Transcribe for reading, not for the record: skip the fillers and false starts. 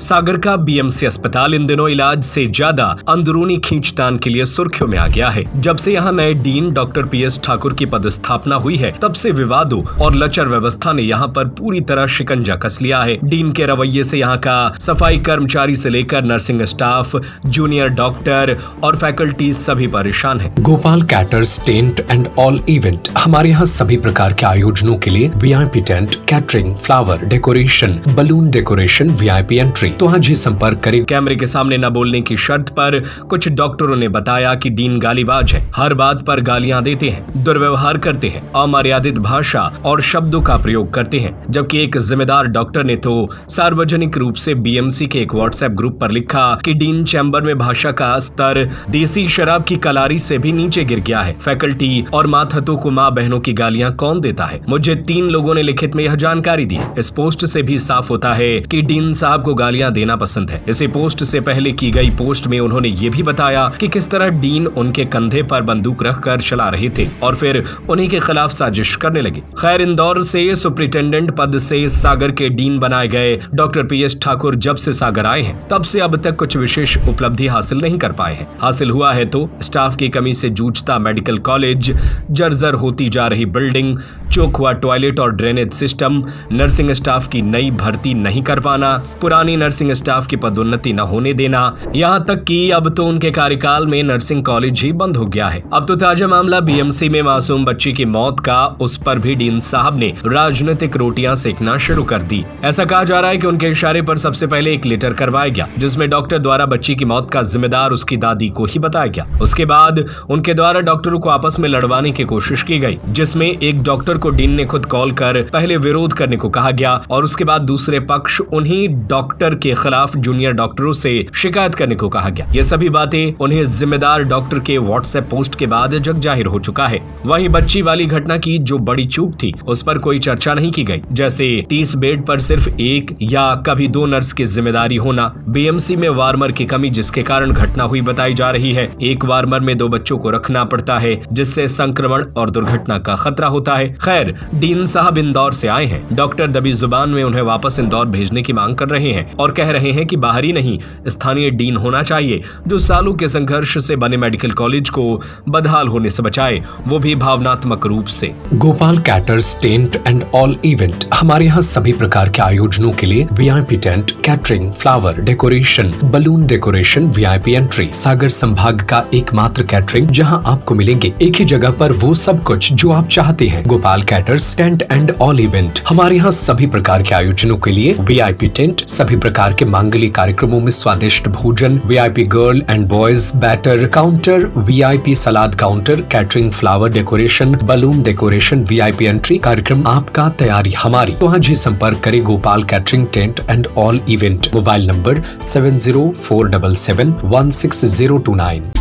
सागर का बीएमसी अस्पताल इन दिनों इलाज से ज्यादा अंदरूनी खींचतान के लिए सुर्खियों में आ गया है। जब से यहाँ नए डीन डॉक्टर पीएस ठाकुर की पदस्थापना हुई है, तब से विवादों और लचर व्यवस्था ने यहाँ पर पूरी तरह शिकंजा कस लिया है। डीन के रवैये से यहाँ का सफाई कर्मचारी से लेकर नर्सिंग स्टाफ, जूनियर डॉक्टर और फैकल्टी सभी परेशान है। Gopal caterers tent and all event हमारे यहाँ सभी प्रकार के आयोजनों के लिए VIP tent, catering, flower decoration, balloon decoration, VIP entry. तो आज ही संपर्क करें। कैमरे के सामने न बोलने की शर्त पर कुछ डॉक्टरों ने बताया कि डीन गालीबाज है, हर बात पर गालियां देते हैं, दुर्व्यवहार करते हैं, अमर्यादित भाषा और शब्दों का प्रयोग करते हैं। जबकि एक जिम्मेदार डॉक्टर ने तो सार्वजनिक रूप से बीएमसी के एक व्हाट्सएप ग्रुप पर लिखा कि डीन चैम्बर में भाषा का स्तर देसी शराब की कलारी से भी नीचे गिर गया है। फैकल्टी और मातहतों को माँ बहनों की गालियां कौन देता है? मुझे 3 लोगों ने लिखित में यह जानकारी दी। इस पोस्ट से भी साफ होता है कि डीन साहब को गालियां देना पसंद है। इसी पोस्ट से पहले की गई पोस्ट में उन्होंने ये भी बताया कि किस तरह डीन उनके कंधे पर बंदूक रखकर चला रहे थे और फिर उन्हीं के खिलाफ साजिश करने लगे। खैर, इंदौर से सुप्रिंटेंडेंट पद से सागर के डीन बनाए गए डॉक्टर पीएस ठाकुर जब से सागर आए हैं, तब से अब तक कुछ विशेष उपलब्धि हासिल नहीं कर पाए हैं। हासिल हुआ है तो स्टाफ की कमी से जूझता मेडिकल कॉलेज, जर्जर होती जा रही बिल्डिंग, चोक हुआ टॉयलेट और ड्रेनेज सिस्टम, नर्सिंग स्टाफ की नई भर्ती नहीं कर पाना, पुरानी नर्सिंग स्टाफ की पदोन्नति न होने देना, यहाँ तक कि अब तो उनके कार्यकाल में नर्सिंग कॉलेज ही बंद हो गया है। अब तो ताजा मामला बीएमसी में मासूम बच्ची की मौत का, उस पर भी डीन साहब ने राजनीतिक रोटियां सेकना शुरू कर दी। ऐसा कहा जा रहा है कि उनके इशारे पर सबसे पहले एक लेटर करवाया गया, जिसमें डॉक्टर द्वारा बच्ची की मौत का जिम्मेदार उसकी दादी को ही बताया गया। उसके बाद उनके द्वारा डॉक्टरों को आपस में लड़वाने की कोशिश की गई, जिसमें एक डॉक्टर को डीन ने खुद कॉल कर पहले विरोध करने को कहा गया और उसके बाद दूसरे पक्ष उन्हीं डॉक्टर के खिलाफ जूनियर डॉक्टरों से शिकायत करने को कहा गया। ये सभी बातें उन्हें जिम्मेदार डॉक्टर के व्हाट्सएप पोस्ट के बाद जग जाहिर हो चुका है। वहीं बच्ची वाली घटना की जो बड़ी चूक थी, उस पर कोई चर्चा नहीं की गई, जैसे 30 बेड पर सिर्फ 1 या कभी 2 नर्स की जिम्मेदारी होना, बीएमसी में वार्मर की कमी जिसके कारण घटना हुई बताई जा रही है। एक वार्मर में 2 बच्चों को रखना पड़ता है, जिससे संक्रमण और दुर्घटना का खतरा होता है। खैर, डीन साहब इंदौर से आए हैं। डॉक्टर दबी जुबान में उन्हें वापस इंदौर भेजने की मांग कर रहे हैं और कह रहे हैं कि बाहरी नहीं, स्थानीय डीन होना चाहिए, जो सालों के संघर्ष से बने मेडिकल कॉलेज को बदहाल होने से बचाए, वो भी भावनात्मक रूप से। Gopal caterers tent and all event हमारे यहाँ सभी प्रकार के आयोजनों के लिए VIP tent, catering, flower decoration, balloon decoration, VIP entry. Sagar संभाग का एकमात्र कैटरिंग जहाँ आपको मिलेंगे एक ही जगह पर वो सब कुछ जो आप चाहते हैं। Gopal caterers tent and all event हमारे यहाँ सभी प्रकार के आयोजनों के लिए वीआईपी टेंट, सभी प्रकार के मांगलिक कार्यक्रमों में स्वादिष्ट भोजन, VIP girl and boys batter counter, VIP salad counter, catering, flower decoration, balloon decoration, VIP entry. कार्यक्रम आपका, तैयारी हमारी। तो आज ही संपर्क करें Gopal catering tent and all event. Mobile number 7047716029।